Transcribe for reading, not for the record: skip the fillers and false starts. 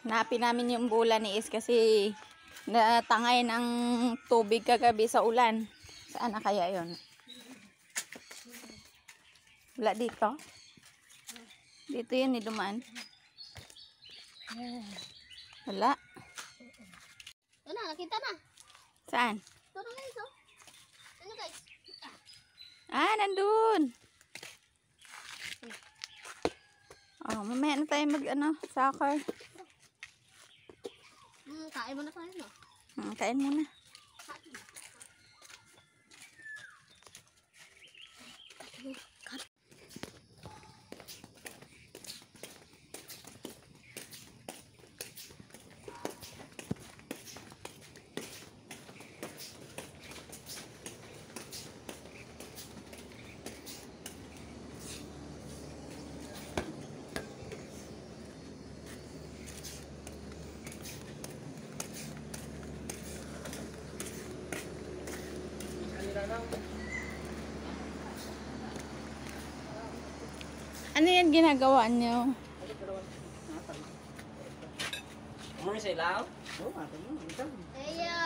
Hanapin namin yung bola ni Is kasi natangay ng tubig kagabi sa ulan. Saan na kaya yon? Wala dito? Dito yun, dumaan. Wala. Ano, nakita na. Saan? Ito na guys, oh. Ano guys? Nandun. Oh, mamaya na tayo soccer. Kain mo na tayo, no? Kain muna. Ano yan ginagawa niyo? Muna sa ilaw? Eya!